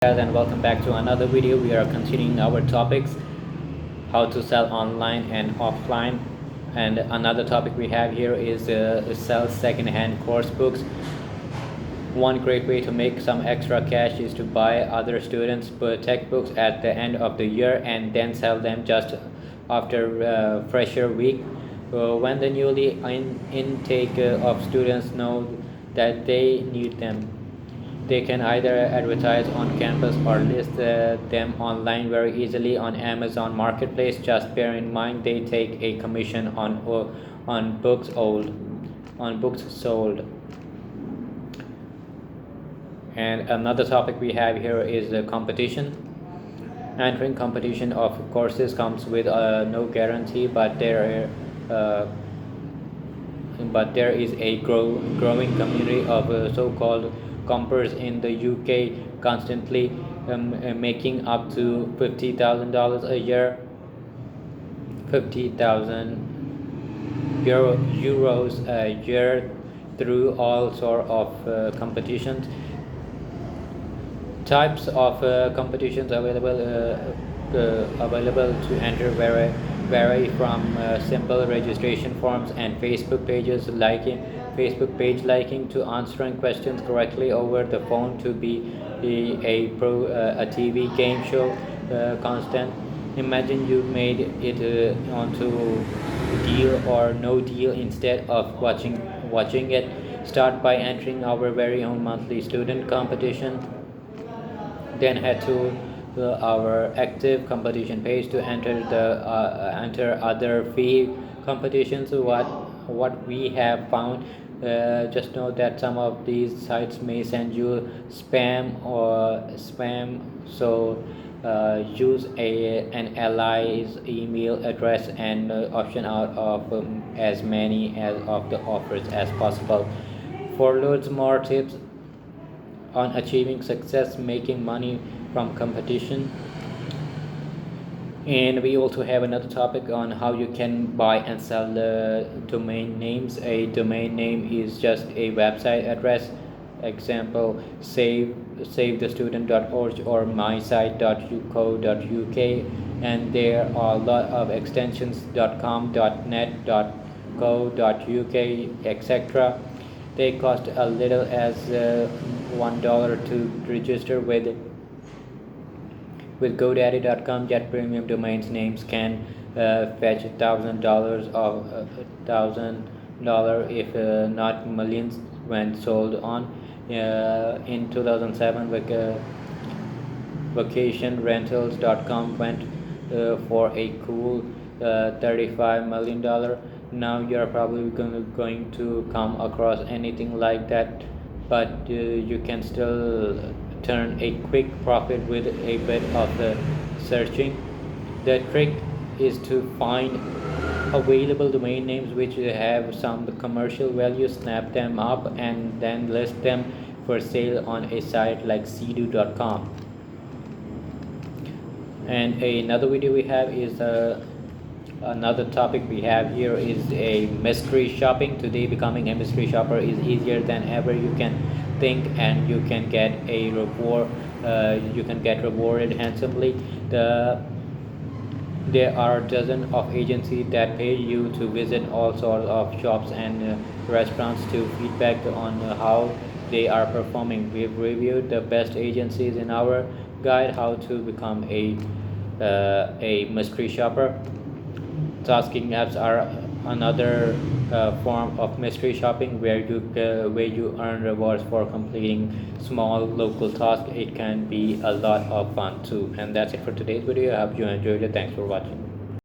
Guys, and welcome back to another video. We are continuing our topics, how to sell online and offline. And another topic we have here is sell second-hand course books. One great way to make some extra cash is to buy other students' textbooks at the end of the year and then sell them just after fresher week. When the newly intake of students know that they need them, they can either advertise on campus or list them online very easily on Amazon Marketplace. Just bear in mind they take a commission on books sold. And another topic we have here is competition. Entering competition of courses comes with no guarantee, but there is a growing community of so-called compers in the UK, constantly making up to $50,000 a year, 50,000 euros a year through all sort of competitions. Types of competitions available to enter vary from simple registration forms and Facebook page liking to answering questions correctly over the phone to be a TV game show constant. Imagine you made it onto deal or no deal instead of watching it. Start by entering our very own monthly student competition. Then head to our active competition page to enter other free competitions. What we have found, just know that some of these sites may send you spam, so use an ally's email address and option out of as many of the offers as possible. For loads more tips on achieving success, making money from competition, and we also have another topic on how you can buy and sell domain names. A domain name is just a website address. Example, savethestudent.org or mysite.co.uk, and there are a lot of extensions .com, .net, .co.uk, etc. They cost a little as $1 to register with GoDaddy.com. Jet premium domains names can fetch $1,000 if not millions when sold on. In 2007, vacationrentals.com went for a cool $35 million. Now you're probably going to come across anything like that, but you can still turn a quick profit with a bit of searching. The trick is to find available domain names which have some commercial value, snap them up, and then list them for sale on a site like seedo.com. And another video we have is another topic we have here is a mystery shopping. Today becoming a mystery shopper is easier than ever you can think, and you can get a reward. You can get rewarded handsomely. There are dozens of agencies that pay you to visit all sorts of shops and restaurants to feedback on how they are performing. We've reviewed the best agencies in our guide how to become a mystery shopper. Tasking apps are another form of mystery shopping where you earn rewards for completing small local tasks. It can be a lot of fun too. And that's it for today's video. I hope you enjoyed it. Thanks for watching.